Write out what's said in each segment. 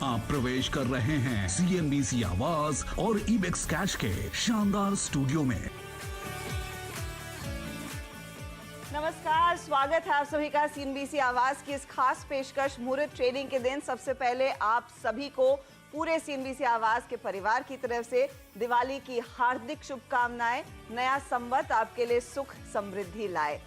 आप प्रवेश कर रहे हैं CNBC आवाज और इबेक्स कैश के शानदार स्टूडियो में। नमस्कार, स्वागत है आप सभी का CNBC आवाज की इस खास पेशकश मुहूर्त ट्रेडिंग के दिन। सबसे पहले आप सभी को पूरे CNBC आवाज के परिवार की तरफ से दिवाली की हार्दिक शुभकामनाएं। नया संवत आपके लिए सुख समृद्धि लाए।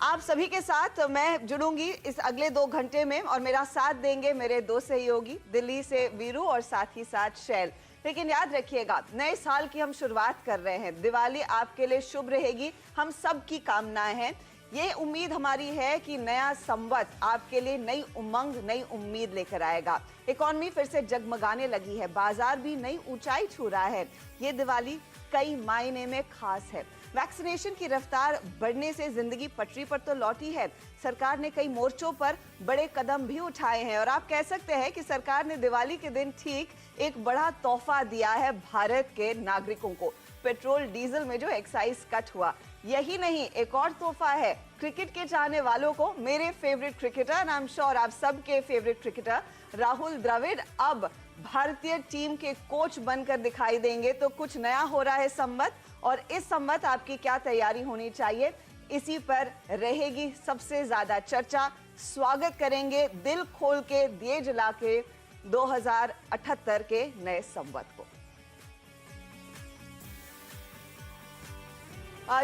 आप सभी के साथ मैं जुड़ूंगी इस अगले 2 घंटे में और मेरा साथ देंगे मेरे 2 सहयोगी, दिल्ली से वीरू और साथ ही साथ शैल। लेकिन याद रखिएगा, नए साल की हम शुरुआत कर रहे हैं। दिवाली आपके लिए शुभ रहेगी, हम सब की कामनाएं हैं। ये उम्मीद हमारी है कि नया संवत आपके लिए नई उमंग, नई उम्मीद लेकर आएगा। इकॉनमी फिर से जगमगाने लगी है, बाजार भी नई ऊंचाई छू रहा है। ये दिवाली कई मायने में खास है। वैक्सीनेशन की रफ्तार बढ़ने से जिंदगी पटरी पर तो लौटी है। सरकार ने कई मोर्चों पर बड़े कदम भी उठाए हैं और आप कह सकते हैं कि सरकार ने दिवाली के दिन ठीक एक बड़ा तोहफा दिया है भारत के नागरिकों को। पेट्रोल डीजल में जो एक्साइज कट हुआ, यही नहीं एक और तोहफा है क्रिकेट के चाहने वालों को। मेरे favourite cricketer, I am sure आप सबके फेवरेट क्रिकेटर राहुल द्रविड़ अब भारतीय टीम के कोच बनकर दिखाई देंगे। तो कुछ नया हो रहा है संवत, और इस संवत आपकी क्या तैयारी होनी चाहिए, इसी पर रहेगी सबसे ज्यादा चर्चा। स्वागत करेंगे दिल खोल के, दिए जला के 2078 के नए संवत को।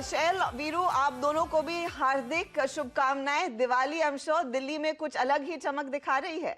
शैल, वीरू, आप दोनों को भी हार्दिक शुभकामनाएं। Diwali I am sure Delhi में कुछ अलग ही चमक दिखा रही है।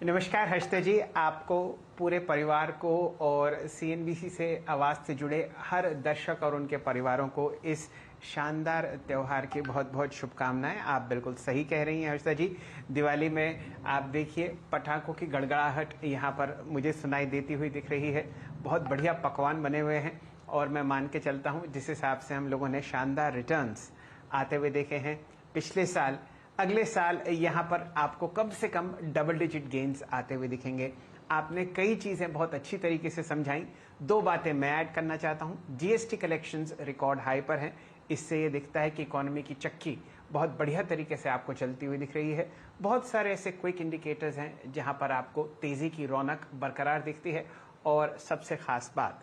नमस्कार हर्षिता जी, आपको, पूरे परिवार को और CNBC से आवाज़ से जुड़े हर दर्शक और उनके परिवारों को इस शानदार त्यौहार की बहुत बहुत शुभकामनाएं। आप बिल्कुल सही कह रही हैं हर्षिता जी। दिवाली में आप देखिए पटाखों की गड़गड़ाहट यहाँ पर मुझे सुनाई देती हुई दिख रही है। बहुत बढ़िया पकवान बने हुए हैं और मैं मान के चलता हूँ जिस हिसाब से हम लोगों ने शानदार रिटर्न्स आते हुए देखे हैं पिछले साल, अगले साल यहाँ पर आपको कम से कम डबल डिजिट गेन्स आते हुए दिखेंगे। आपने कई चीज़ें बहुत अच्छी तरीके से समझाई। 2 बातें मैं ऐड करना चाहता हूँ। GST कलेक्शंस रिकॉर्ड हाई पर हैं। इससे ये दिखता है कि इकोनॉमी की चक्की बहुत बढ़िया तरीके से आपको चलती हुई दिख रही है। बहुत सारे ऐसे क्विक इंडिकेटर्स हैं जहाँ पर आपको तेज़ी की रौनक बरकरार दिखती है। और सबसे ख़ास बात,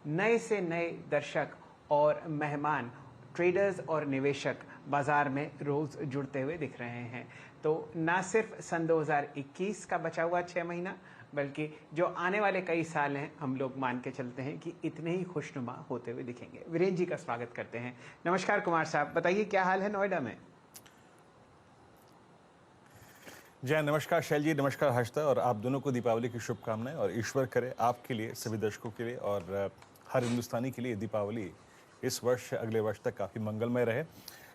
नए से नए दर्शक और मेहमान, ट्रेडर्स और निवेशक बाजार में रोज जुड़ते हुए दिख रहे हैं। तो ना सिर्फ सन 2021 का बचा हुआ 6 महीना, बल्कि जो आने वाले कई साल हैं, हम लोग मान के चलते हैं कि इतने ही खुशनुमा होते हुए दिखेंगे। वीरेंद्र जी का स्वागत करते हैं। नमस्कार कुमार साहब, बताइए क्या हाल है नोएडा में? जय, नमस्कार शैल जी, नमस्कार हर्षिता, और आप दोनों को दीपावली की शुभकामनाएं। और ईश्वर करे आपके लिए, सभी दर्शकों के लिए और हर हिंदुस्तानी के लिए दीपावली इस वर्ष अगले वर्ष तक काफ़ी मंगलमय रहे।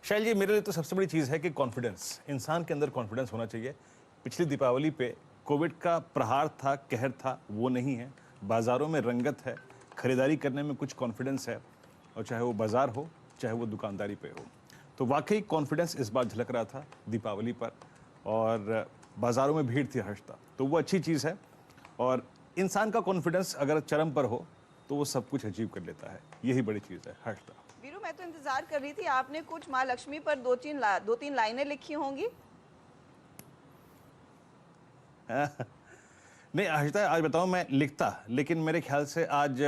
शैल जी, मेरे लिए तो सबसे बड़ी चीज़ है कि कॉन्फिडेंस, इंसान के अंदर कॉन्फिडेंस होना चाहिए। पिछली दीपावली पे कोविड का प्रहार था, कहर था, वो नहीं है। बाज़ारों में रंगत है, खरीदारी करने में कुछ कॉन्फिडेंस है, और चाहे वो बाज़ार हो चाहे वो दुकानदारी पे हो। तो वाकई कॉन्फिडेंस इस बार झलक रहा था दीपावली पर, और बाज़ारों में भीड़ थी हर्षता, तो वो अच्छी चीज़ है। और इंसान का कॉन्फिडेंस अगर चरम पर हो तो वो सब कुछ अचीव कर लेता है, यही बड़ी चीज़ है हर्षता। वीरू, मैं तो इंतजार कर रही थी, आपने कुछ माँ लक्ष्मी पर 2-3 लाइनें लिखी होंगी। नहीं हर्षिता, आज बताऊं, मैं लिखता, लेकिन मेरे ख्याल से आज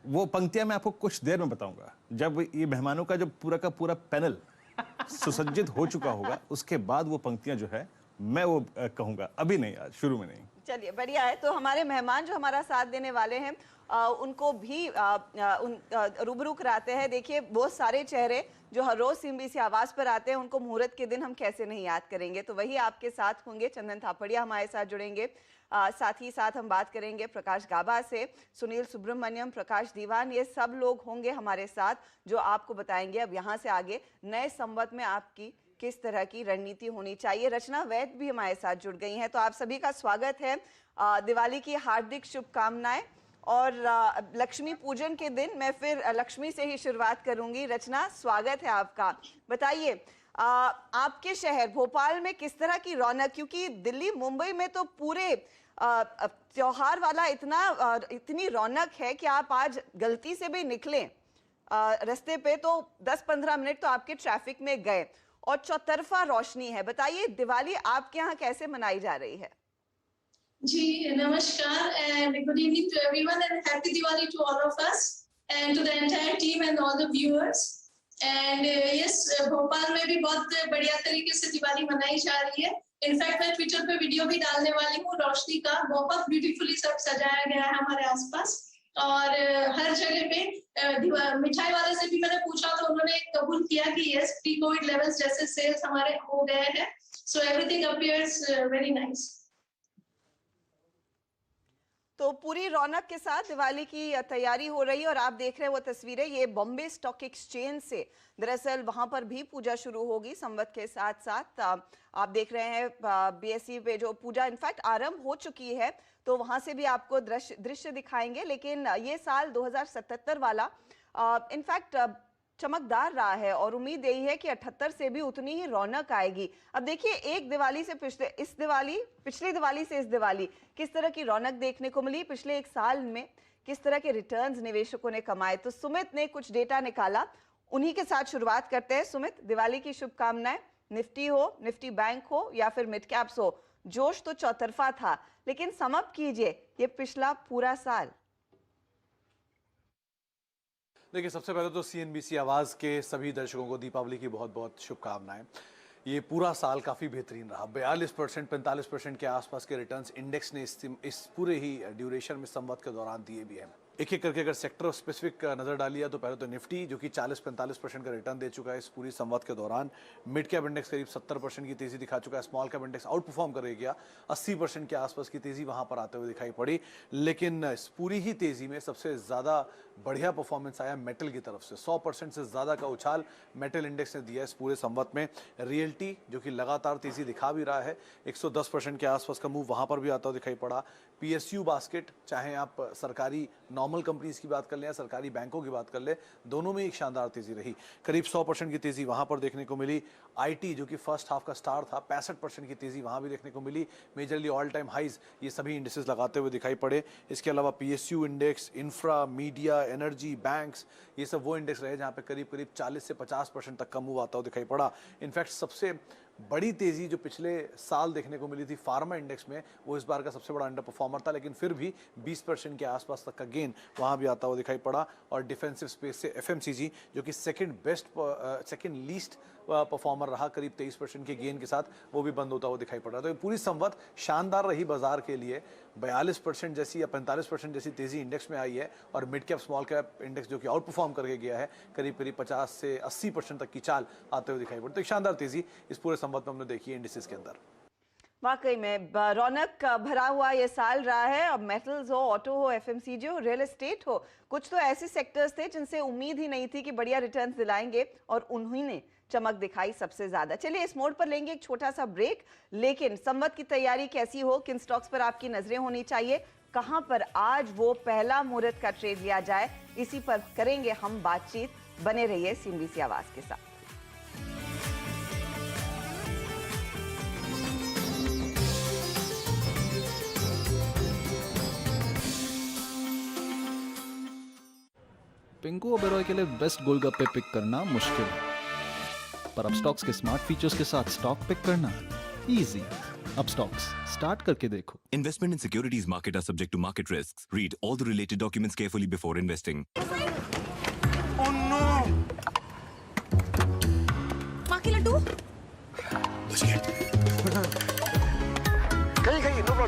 वो पंक्तियां मैं आपको कुछ देर में बताऊंगा, जब ये मेहमानों का जो पूरा का पूरा पैनल सुसज्जित हो चुका होगा, उसके बाद वो पंक्तियां जो है मैं वो कहूंगा, अभी नहीं, आज शुरू में नहीं। चलिए, बढ़िया है। तो हमारे मेहमान जो हमारा साथ देने वाले हैं, उनको भी रूबरू कराते हैं। देखिए, बहुत सारे चेहरे जो हर रोज CNBC आवाज पर आते हैं, उनको मुहूर्त के दिन हम कैसे नहीं याद करेंगे। तो वही आपके साथ होंगे। चंदन थापड़िया हमारे साथ जुड़ेंगे, साथ ही साथ हम बात करेंगे प्रकाश गाबा से, सुनील सुब्रमण्यम, प्रकाश दीवान, ये सब लोग होंगे हमारे साथ, जो आपको बताएंगे अब यहाँ से आगे नए संवत में आपकी किस तरह की रणनीति होनी चाहिए। रचना वैद भी हमारे साथ जुड़ गई हैं। तो आप सभी का स्वागत है। दिवाली की हार्दिक शुभकामनाएं। और लक्ष्मी पूजन के दिन मैं फिर लक्ष्मी से ही शुरुआत करूंगी। रचना, स्वागत है आपका। बताइए, आपके शहर भोपाल में किस तरह की रौनक, क्योंकि दिल्ली मुंबई में तो पूरे त्योहार वाला इतनी रौनक है कि आप आज गलती से भी निकलें रास्ते पे तो 10-15 मिनट तो आपके ट्रैफिक में गए। और चौतरफा रोशनी है। बताइए दिवाली आपके यहाँ कैसे मनाई जा रही है? जी नमस्कार and good evening to everyone and happy Diwali to all of us and to the entire team and all the viewers and yes Bhopal में भी बहुत बढ़िया तरीके से दिवाली मनाई जा रही है। इनफैक्ट मैं ट्विटर पे वीडियो भी डालने वाली हूँ। रोशनी का बहुत ब्यूटीफुली सब सजाया गया है हमारे आसपास और हर जगह पे मिठाई वाले से भी मैंने पूछा तो उन्होंने कबूल किया कि यस प्री कोविड लेवल्स जैसे सेल्स हमारे हो गए हैं। So everything appears very nice. तो पूरी रौनक के साथ दिवाली की तैयारी हो रही है और आप देख रहे हैं वो तस्वीरें, ये बॉम्बे स्टॉक एक्सचेंज से दरअसल वहां पर भी पूजा शुरू होगी संवत के साथ साथ। आप देख रहे हैं बीएसई पे जो पूजा इनफैक्ट आरंभ हो चुकी है, तो वहां से भी आपको दृश्य दिखाएंगे। लेकिन ये साल 2077 वाला इनफैक्ट चमकदार रहा है और उम्मीद यही है कि 78 से भी उतनी ही रौनक आएगी। अब देखिए एक दिवाली से पिछली दिवाली से इस दिवाली किस तरह की रौनक देखने को मिली, पिछले एक साल में किस तरह के रिटर्न्स निवेशकों ने कमाए। तो सुमित ने कुछ डेटा निकाला, उन्हीं के साथ शुरुआत करते हैं। सुमित, दिवाली की शुभकामनाएं। निफ्टी हो, निफ्टी बैंक हो या फिर मिड कैप्स हो, जोश तो चौतरफा था, लेकिन सम अप कीजिए ये पिछला पूरा साल। देखिए सबसे पहले तो सीएनबीसी आवाज़ के सभी दर्शकों को दीपावली की बहुत बहुत शुभकामनाएं। ये पूरा साल काफ़ी बेहतरीन रहा। 42% 45% के आसपास के रिटर्न्स इंडेक्स ने इस पूरे ही ड्यूरेशन में संवत के दौरान दिए भी हैं। एक एक करके अगर सेक्टर स्पेसिफिक नज़र डालिए तो पहले तो निफ्टी जो कि 40-45% का रिटर्न दे चुका है इस पूरी संवत के दौरान। मिड कैप इंडेक्स करीब 70% की तेज़ी दिखा चुका है। Small cap index out perform कर गया, 80% के आसपास की तेज़ी वहाँ पर आते हुए दिखाई पड़ी। लेकिन इस पूरी ही तेज़ी में सबसे ज़्यादा बढ़िया परफॉर्मेंस आया मेटल की तरफ से। 100% से ज़्यादा का उछाल मेटल इंडेक्स ने दिया इस पूरे संवत में। रियल्टी जो कि लगातार तेज़ी दिखा भी रहा है, 110% के आसपास का मूव वहाँ पर भी आता हुआ दिखाई पड़ा। पीएसयू बास्केट, चाहे आप सरकारी नॉर्मल कंपनीज की बात कर लें या सरकारी बैंकों की बात कर लें, दोनों में एक शानदार तेज़ी रही। करीब 100% की तेज़ी वहाँ पर देखने को मिली। आईटी जो कि फर्स्ट हाफ का स्टार था, 65% की तेज़ी वहाँ भी देखने को मिली। मेजरली ऑल टाइम हाइज ये सभी इंडेक्सेस लगाते हुए दिखाई पड़े। इसके अलावा PSU index, infra, media, energy, banks, ये सब वो इंडेक्स रहे जहाँ पे करीब 40 से 50% तक का मूव आता हुआ दिखाई पड़ा। इनफैक्ट सबसे बड़ी तेज़ी जो पिछले साल देखने को मिली थी फार्मा इंडेक्स में, वो इस बार का सबसे बड़ा अंडर परफॉर्मर था, लेकिन फिर भी 20% के आसपास तक का गेन वहाँ भी आता हुआ दिखाई पड़ा। और डिफेंसिव स्पेस से एफएमसीजी जो कि सेकंड लीस्ट परफॉर्मर रहा, करीब 23% के गेन के साथ वो भी बंद होता हुआ दिखाई पड़ रहा। तो ये पूरी संवत शानदार रही बाजार के लिए। 42% जैसी या 45% जैसी तेज़ी इंडेक्स में आई है और mid cap small cap index जो कि आउट परफॉर्म करके गया है, करीब 50 से 80% तक की चाल आते हुए दिखाई पड़ी। तो एक शानदार तेज़ी इस पूरे संवत में हमने देखी है इंडिसेस के अंदर। वाकई में रौनक भरा हुआ ये साल रहा है। अब मेटल्स हो, ऑटो हो, एफएमसीजी हो, रियल एस्टेट हो, कुछ तो ऐसे सेक्टर्स थे जिनसे उम्मीद ही नहीं थी कि बढ़िया रिटर्न्स दिलाएंगे और उन्हीं ने चमक दिखाई सबसे ज्यादा। चलिए इस मोड पर लेंगे एक छोटा सा ब्रेक, लेकिन संवत की तैयारी कैसी हो, किन स्टॉक्स पर आपकी नजरें होनी चाहिए, कहां पर आज वो पहला मुहूर्त का ट्रेड लिया जाए, इसी पर करेंगे हम बातचीत। बने रहिए सीएनबीसी आवाज के साथ। पिंकू ओबेरॉय के लिए बेस्ट गोलगप्पे पिक करना मुश्किल है, पर अब स्टॉक्स के स्मार्ट फीचर्स के साथ स्टॉक पिक करना इजी। अब स्टॉक्स स्टार्ट करके देखो। Investment in securities market are subject to market risks. Read all the related documents carefully before investing. Oh no! माँ की लड्डू?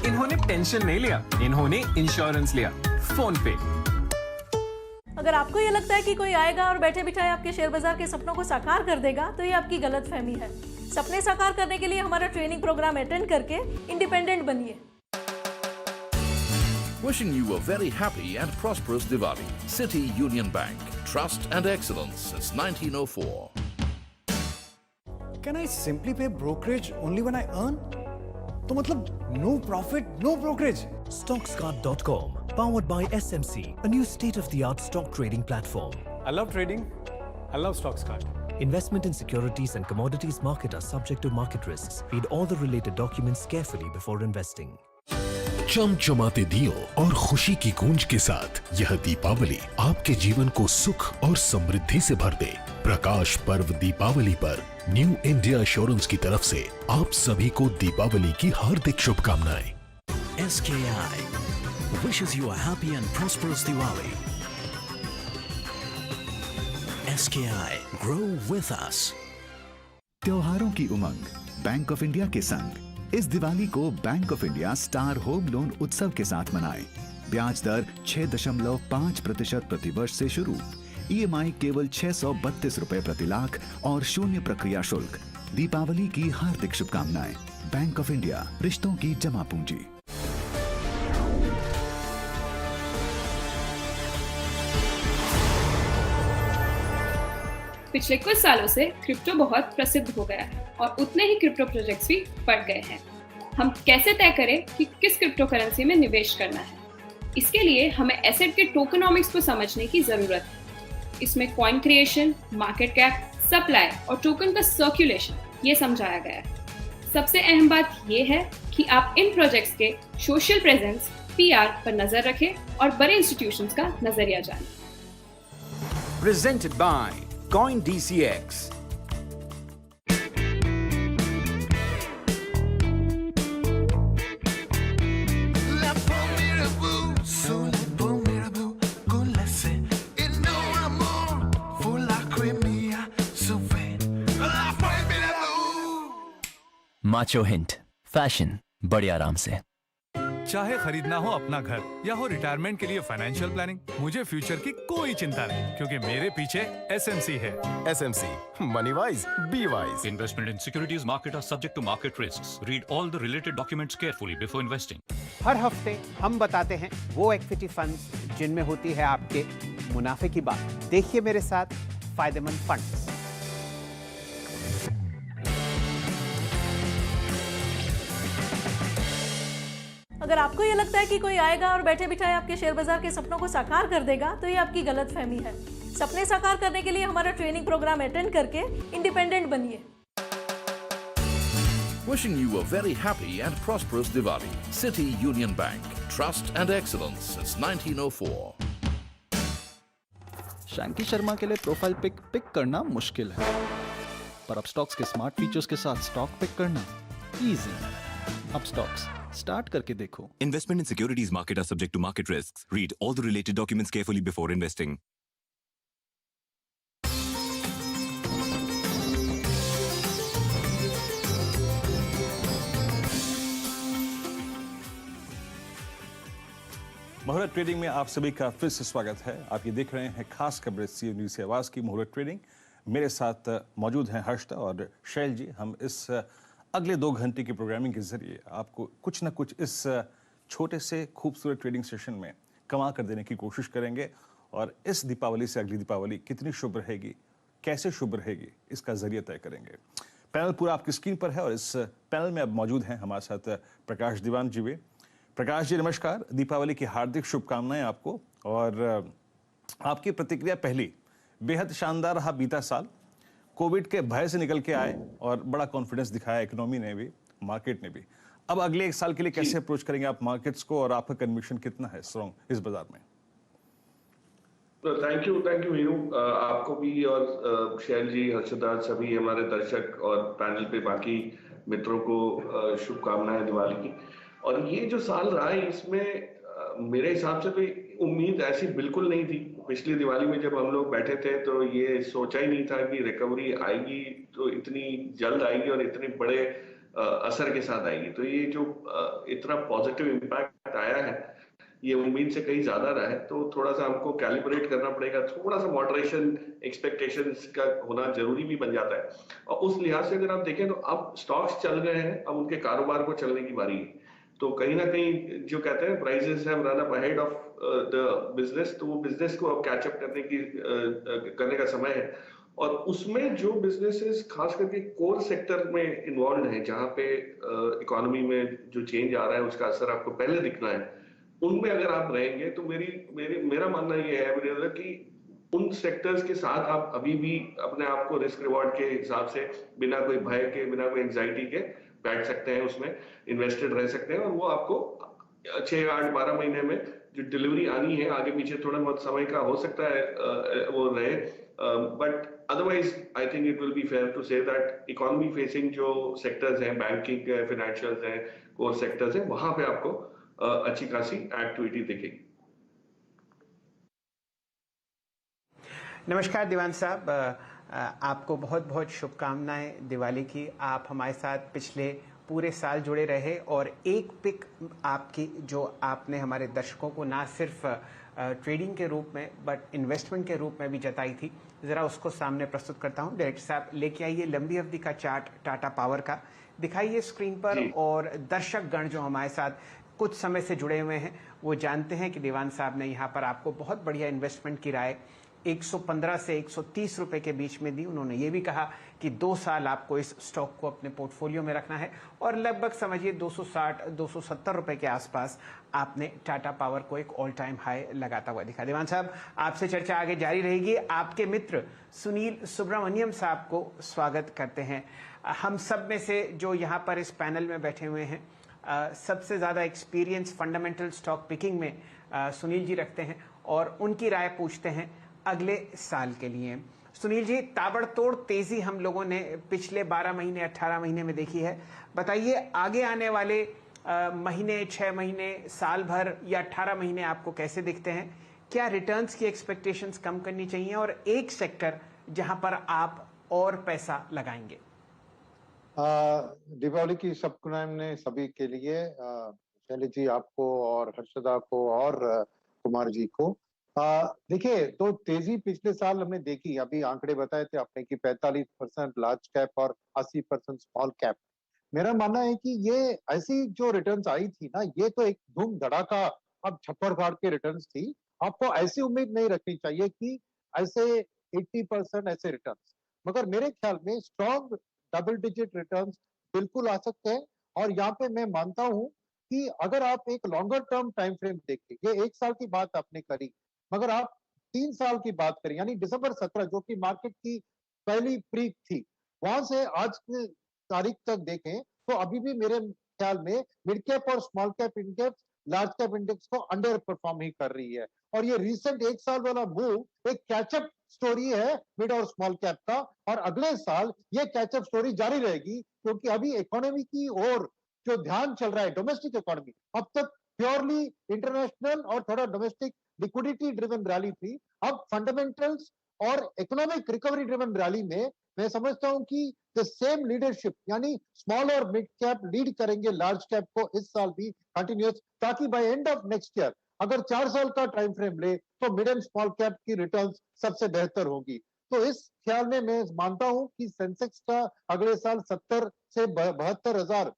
इन्होंने पेंशन नहीं लिया, इन्होंने इंश्योरेंस लिया, फोन पे। अगर आपको ये लगता है कि कोई आएगा और बैठे बिठाए आपके शेयर बाजार के सपनों को साकार कर देगा, तो ये आपकी गलतफहमी है। सपने साकार करने के लिए हमारा ट्रेनिंग प्रोग्राम अटेंड करके इंडिपेंडेंट बनिए। Wishing you a very happy and prosperous Diwali. City Union Bank. Trust and excellence since 1904. Can I simply pay brokerage only when I earn? तो मतलब no profit, no brokerage. Stockscard.com, powered by SMC, a new state-of-the-art stock trading platform. I love trading. I love Stockscard. Investment in securities and commodities market are subject to market risks. Read all the related documents carefully before investing. चमचमाते दियों और खुशी की गूंज के साथ यह दीपावली आपके जीवन को सुख और समृद्धि से भर दे। प्रकाश पर्व दीपावली पर न्यू इंडिया एश्योरेंस की तरफ से आप सभी को दीपावली की हार्दिक शुभकामनाएं। SKI wishes you a happy and prosperous Diwali. SKI, grow with us. त्योहारों की उमंग बैंक ऑफ इंडिया के संग इस दिवाली को bank of India star home loan उत्सव के साथ मनाएं। ब्याज दर 6.5% प्रतिवर्ष से शुरू। EMI केवल 632 रुपए प्रति लाख और शून्य प्रक्रिया शुल्क। दीपावली की हार्दिक शुभकामनाएं। बैंक ऑफ इंडिया, रिश्तों की जमा पूंजी। पिछले कुछ सालों से क्रिप्टो बहुत प्रसिद्ध हो गया है और उतने ही क्रिप्टो प्रोजेक्ट्स भी बढ़ गए हैं। हम कैसे तय करें कि किस क्रिप्टो करेंसी में निवेश करना है? इसके लिए हमें एसेट के टोकनॉमिक्स को समझने की जरूरत है। इसमें coin creation, market cap, supply और टोकन का सर्कुलेशन ये समझाया गया है। सबसे अहम बात ये है कि आप इन प्रोजेक्ट्स के सोशल प्रेजेंस, PR पर नजर रखें और बड़े इंस्टीट्यूशंस का नजरिया जानें। Presented by CoinDCX. Macho hint, fashion बड़े आराम से। चाहे खरीदना हो अपना घर या हो रिटायरमेंट के लिए फाइनेंशियल प्लानिंग, मुझे फ्यूचर की कोई चिंता नहीं, क्योंकि मेरे पीछे SMC है। SMC, money wise, be wise. Investment in securities market are subject to market risks. Read all the related documents carefully before investing. हर हफ्ते हम बताते हैं वो इक्विटी फंड्स जिनमें होती है आपके मुनाफे की बात। देखिए मेरे साथ फायदेमंद फंड्स। अगर आपको ये लगता है कि कोई आएगा और बैठे बिठाए आपके शेयर बाजार के सपनों को साकार कर देगा, तो ये आपकी गलतफहमी है। सपने साकार करने के लिए हमारा ट्रेनिंग प्रोग्राम अटेंड करके इंडिपेंडेंट बनिए। Wishing you a very happy and prosperous Diwali. City Union Bank. Trust and excellence since 1904. Shanky Sharma के लिए प्रोफाइल पिक करना मुश्किल है, पर अपस्टॉक्स के स्मार्ट फीचर्स के साथ स्टॉक पिक करना इजी। अपस्टॉक्स स्टार्ट करके देखो। Investment in securities market are subject to market risks. Read all the related documents carefully before investing. मुहूर्त ट्रेडिंग में आप सभी का फिर से स्वागत है। आप ये देख रहे हैं खास खबरें CNBC से आवाज की मुहूर्त ट्रेडिंग। मेरे साथ मौजूद हैं हर्ष और शैल जी। हम इस अगले 2 घंटे की प्रोग्रामिंग के जरिए आपको कुछ ना कुछ इस छोटे से खूबसूरत ट्रेडिंग सेशन में कमा कर देने की कोशिश करेंगे, और इस दीपावली से अगली दीपावली कितनी शुभ रहेगी, कैसे शुभ रहेगी, इसका जरिए तय करेंगे। पैनल पूरा आपकी स्क्रीन पर है और इस पैनल में अब मौजूद हैं हमारे साथ प्रकाश दीवान जी। वे प्रकाश जी नमस्कार, दीपावली की हार्दिक शुभकामनाएं आपको। और आपकी प्रतिक्रिया पहली, बेहद शानदार रहा बीता साल। कोविड के भय से निकल के आए और बड़ा कॉन्फिडेंस दिखाया इकोनॉमी ने भी, मार्केट ने भी। अब अगले 1 साल के लिए कैसे अप्रोच करेंगे आप मार्केट्स को, और आपका कन्विक्शन कितना है स्ट्रॉन्ग इस बाजार में? थैंक यू वीरू, आपको भी और शैल जी, हर्षदा, सभी हमारे दर्शक और पैनल पे बाकी मित्रों को शुभकामनाएं दिवाली की। और ये जो साल रहा है, इसमें मेरे हिसाब से तो उम्मीद ऐसी बिल्कुल नहीं थी। पिछली दिवाली में जब हम लोग बैठे थे तो ये सोचा ही नहीं था कि रिकवरी आएगी तो इतनी जल्द आएगी और इतने बड़े असर के साथ आएगी। तो ये जो इतना पॉजिटिव इम्पैक्ट आया है, ये उम्मीद से कहीं ज्यादा रहा है। तो थोड़ा सा हमको कैलिब्रेट करना पड़ेगा, थोड़ा सा मॉडरेशन एक्सपेक्टेशंस का होना जरूरी भी बन जाता है। और उस लिहाज से अगर आप देखें तो अब स्टॉक्स चल रहे हैं, अब उनके कारोबार को चलने की बारी है। तो कहीं ना कहीं जो कहते हैं prices have run up ahead of the business, तो वो बिजनेस को अब कैचअप करने का समय है। और उसमें जो बिजनेसेस खास करके कोर सेक्टर में इन्वॉल्व हैं, जहां पे इकोनॉमी में जो चेंज आ रहा है उसका असर आपको पहले दिखना है, उनमें अगर आप रहेंगे तो मेरा मानना ये है कि उन सेक्टर्स के साथ आप अभी भी अपने आप को रिस्क रिवॉर्ड के हिसाब से बिना कोई भय के, बिना कोई एंजाइटी के बैठ सकते हैं, उसमें इन्वेस्टेड रह सकते हैं। और वो आपको 6, 8, 12 महीने में जो डिलीवरी आनी है, आगे पीछे थोड़ा बहुत समय का हो सकता है वो रहे, but otherwise I think it will be fair to say that economy facing जो सेक्टर्स हैं, बैंकिंग है, फाइनेंशियल्स हैं, कोर सेक्टर्स हैं, वहां पे आपको अच्छी खासी एक्टिविटी दिखेगी। नमस्कार दीवान साहब, आपको बहुत बहुत शुभकामनाएं दिवाली की। आप हमारे साथ पिछले पूरे साल जुड़े रहे और एक पिक आपकी जो आपने हमारे दर्शकों को ना सिर्फ ट्रेडिंग के रूप में बट इन्वेस्टमेंट के रूप में भी जताई थी, ज़रा उसको सामने प्रस्तुत करता हूं। डायरेक्टर साहब लेके आइए लंबी अवधि का चार्ट टाटा पावर का, दिखाइए स्क्रीन पर, और दर्शक गण जो हमारे साथ कुछ समय से जुड़े हुए हैं वो जानते हैं कि दीवान साहब ने यहाँ पर आपको बहुत बढ़िया इन्वेस्टमेंट की राय 115 से 130 रुपए के बीच में दी। उन्होंने ये भी कहा कि 2 साल आपको इस स्टॉक को अपने पोर्टफोलियो में रखना है, और लगभग समझिए 260-270 रुपए के आसपास आपने टाटा पावर को एक ऑल टाइम हाई लगाता हुआ दिखा। दीवान साहब, आपसे चर्चा आगे जारी रहेगी। आपके मित्र सुनील सुब्रमण्यम साहब को स्वागत करते हैं। हम सब में से जो यहाँ पर इस पैनल में बैठे हुए हैं, सबसे ज़्यादा एक्सपीरियंस फंडामेंटल स्टॉक पिकिंग में सुनील जी रखते हैं, और उनकी राय पूछते हैं अगले साल के लिए। सुनील जी, ताबड़तोड़ तेजी हम लोगों ने पिछले 12 महीने 18 महीने में देखी है। बताइए आगे आने वाले महीने, 6 महीने, साल भर या 18 महीने आपको कैसे दिखते हैं? क्या रिटर्न्स की एक्सपेक्टेशंस कम करनी चाहिए, और एक सेक्टर जहां पर आप और पैसा लगाएंगे? दीपावली की शुभकामनाएं सभी के लिए, शैली जी आपको और हर्षदा को और कुमार जी को। देखिए, तो तेजी पिछले साल हमने देखी, अभी आंकड़े बताए थे आपने कि 45% लार्ज कैप और 80% स्मॉल कैप। मेरा मानना है कि ये ऐसी जो रिटर्न्स आई थी ना, ये तो एक धूम धड़ाका अब छप्पर फाड़ के रिटर्न्स थी। आपको ऐसी उम्मीद नहीं रखनी चाहिए कि ऐसे 80% ऐसे रिटर्न्स, मगर मेरे ख्याल में स्ट्रॉन्ग डबल डिजिट रिटर्न्स बिल्कुल आ सकते हैं। और यहाँ पे मैं मानता हूँ कि अगर आप एक लॉन्गर टर्म टाइम फ्रेम देखें, ये 1 साल की बात आपने करी, मगर आप 3 साल की बात करें, यानी दिसंबर 17 जो कि मार्केट की पहली पीक थी, वहां से आज की तारीख तक देखें तो अभी भी मेरे ख्याल में मिड कैप और small cap index large cap index को अंडर परफॉर्म ही कर रही है। और ये रिसेंट 1 साल वाला मूव एक कैचअप स्टोरी है मिड और स्मॉल कैप का, और अगले साल ये कैचअप स्टोरी जारी रहेगी, क्योंकि अभी इकोनॉमी की ओर जो ध्यान चल रहा है, डोमेस्टिक इकोनॉमी, अब तक प्योरली इंटरनेशनल और थोड़ा डोमेस्टिक लिक्विडिटी ड्रिवन रैली थी। अब फंडामेंटल्स और इकोनॉमिक रिकवरी ड्रिवन रैली में मैं समझता हूं कि द सेम लीडरशिप, यानी स्मॉल और मिड कैप लीड करेंगे लार्ज कैप को इस साल भी कंटिन्यूअस, ताकि by end of next year अगर 4 साल का टाइम फ्रेम ले तो मिड एंड स्मॉल कैप की रिटर्न्स सबसे बेहतर होगी। तो इस ख्याल में मैं मानता हूं कि सेंसेक्स का अगले साल 70 से 72,000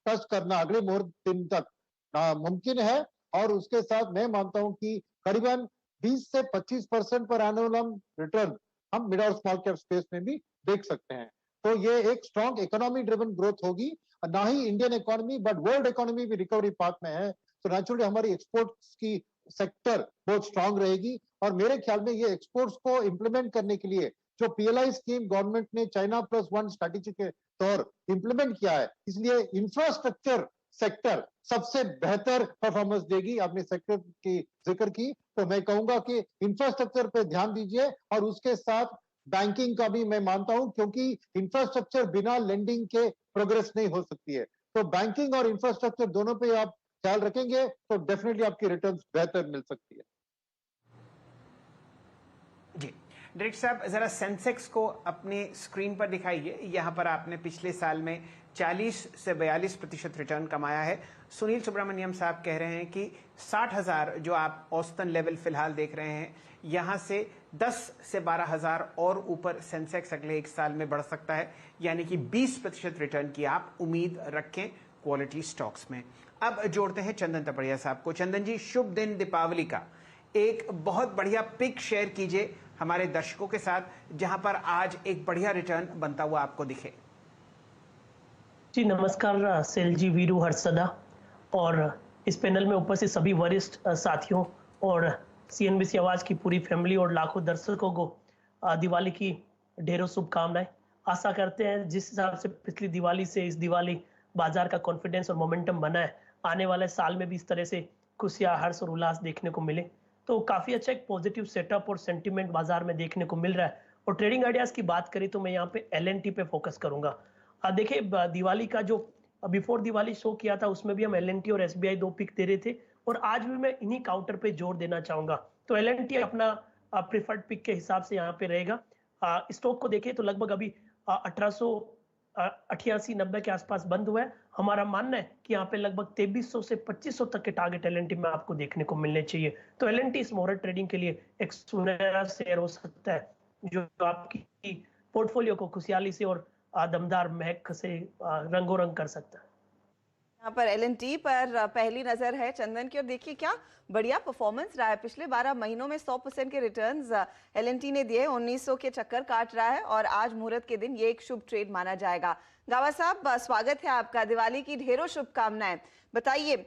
टच करना अगले मुहूर्त दिन तक मुमकिन है। और उसके साथ मैं मानता हूं कि करीबन 20 से 25% पर एनुअल रिटर्न हम मिड और स्मॉल कैप स्पेस में भी देख सकते हैं। तो ये एक स्ट्रॉन्ग इकोनॉमी ड्रिवन ग्रोथ होगी, ना ही Indian economy but world economy भी रिकवरी पाथ में है। तो नेचुरली हमारी एक्सपोर्ट्स की सेक्टर बहुत स्ट्रांग रहेगी। और मेरे ख्याल में ये एक्सपोर्ट्स को इम्प्लीमेंट करने के लिए जो पीएलआई स्कीम गवर्नमेंट ने चाइना +1 स्ट्रैटेजी के तौर इम्प्लीमेंट किया है, इसलिए इंफ्रास्ट्रक्चर सेक्टर सबसे बेहतर परफॉर्मेंस देगी। आपने सेक्टर की जिक्र की, तो मैं कहूंगा कि इंफ्रास्ट्रक्चर पे ध्यान दीजिए, और उसके साथ बैंकिंग का भी मैं मानता हूं, क्योंकि इंफ्रास्ट्रक्चर बिना लेंडिंग के प्रोग्रेस नहीं हो सकती है। तो बैंकिंग और इंफ्रास्ट्रक्चर दोनों पे आप ख्याल रखेंगे तो डेफिनेटली आपकी रिटर्न्स बेहतर मिल सकती है। जी डायरेक्टर साहब, जरा सेंसेक्स को अपने स्क्रीन पर दिखाइए। यहाँ पर आपने पिछले साल में 40 से 42% रिटर्न कमाया है। सुनील सुब्रमण्यम साहब कह रहे हैं कि 60,000 जो आप औसतन लेवल फिलहाल देख रहे हैं, यहाँ से 10 से 12,000 और ऊपर सेंसेक्स अगले 1 साल में बढ़ सकता है, यानी कि 20% रिटर्न की आप उम्मीद रखें क्वालिटी स्टॉक्स में। अब जोड़ते हैं चंदन तपड़िया साहब को। चंदन जी, शुभ दिन दीपावली का, एक बहुत बढ़िया पिक शेयर कीजिए हमारे दर्शकों के साथ, जहां पर आज एक बढ़िया रिटर्न बनता हुआ आपको दिखे। जी नमस्कार सेल जी, वीरू, हर्षदा और इस पैनल में उपस्थित सभी वरिष्ठ साथियों और सीएनबीसी आवाज की पूरी फैमिली और लाखों दर्शकों को दिवाली की ढेरों शुभकामनाएं। आशा करते हैं जिस हिसाब से पिछली दिवाली से इस दिवाली बाजार का कॉन्फिडेंस और मोमेंटम बना है, आने वाले साल में भी इस तरह से खुशियां, हर्ष और उल्लास देखने को मिले। तो काफी अच्छा एक पॉजिटिव सेटअप और सेंटीमेंट बाजार में देखने को मिल रहा है। और ट्रेडिंग आइडियाज की बात करें तो मैं यहाँ पे LNT पे फोकस करूंगा। देखिए दिवाली का जो बिफोर दिवाली शो किया था उसमें भी हम LNT और SBI 2 पिक दे रहे थे, और आज भी मैं इन्हीं काउंटर पे जोर देना चाहूंगा। तो LNT अपना प्रिफर्ड पिक के हिसाब से यहाँ पे रहेगा। स्टॉक को देखें तो लगभग अभी 1888-90 के आसपास बंद हुआ है। हमारा मानना है कि यहाँ पे लगभग 2300 से 2500 तक के टारगेट LNT में आपको देखने को मिलने चाहिए। तो LNT इस मोहर ट्रेडिंग के लिए एक सुनहरा शेयर हो सकता है जो आपकी पोर्टफोलियो को खुशहाली से और दमदार महक से रंगोरंग कर सकता है। यहाँ पर LNT पर पहली नजर है चंदन की, और देखिए क्या बढ़िया परफॉर्मेंस रहा है। पिछले 12 महीनों में 100% के रिटर्न्स LNT ने दिए, 1900 के चक्कर काट रहा है और आज मुहूर्त के दिन ये एक शुभ ट्रेड माना जाएगा। गावा साहब स्वागत है आपका, दिवाली की ढेरों शुभकामनाएं। बताइए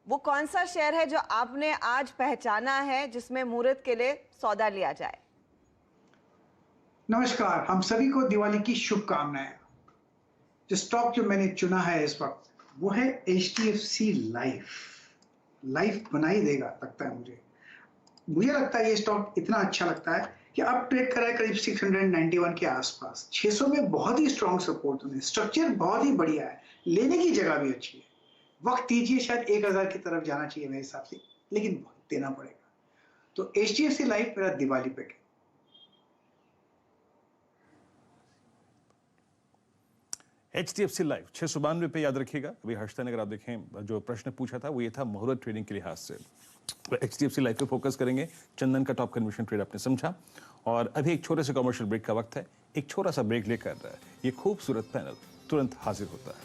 वो कौन सा शेयर है जो आपने आज पहचाना है जिसमें मुहूर्त के लिए सौदा लिया जाए? नमस्कार, हम सभी को दिवाली की शुभकामनाएं। जो स्टॉक जो मैंने चुना है इस वक्त वो है HDFC लाइफ। लाइफ बना ही देगा लगता है मुझे लगता है ये स्टॉक इतना अच्छा लगता है कि अब ट्रेड कर रहा है करीब 691 के आसपास। 600 में बहुत ही स्ट्रॉन्ग सपोर्ट है, स्ट्रक्चर बहुत ही बढ़िया है, लेने की जगह भी अच्छी है। वक्त दीजिए, शायद 1000 की तरफ जाना चाहिए मेरे हिसाब से, लेकिन वक्त देना पड़ेगा। तो HDFC लाइफ मेरा दिवाली पिक है। HDFC लाइफ 692 पे याद रखिएगा। अभी हर्षदा ने अगर आप देखें जो प्रश्न पूछा था वो ये था मुहूर्त ट्रेडिंग के लिहाज से। HDFC लाइफ पे फोकस करेंगे। चंदन का टॉप कन्विक्शन ट्रेड आपने समझा, और अभी एक छोटे से कमर्शियल ब्रेक का वक्त है। एक छोटा सा ब्रेक लेकर ये खूबसूरत पैनल तुरंत हाजिर होता है।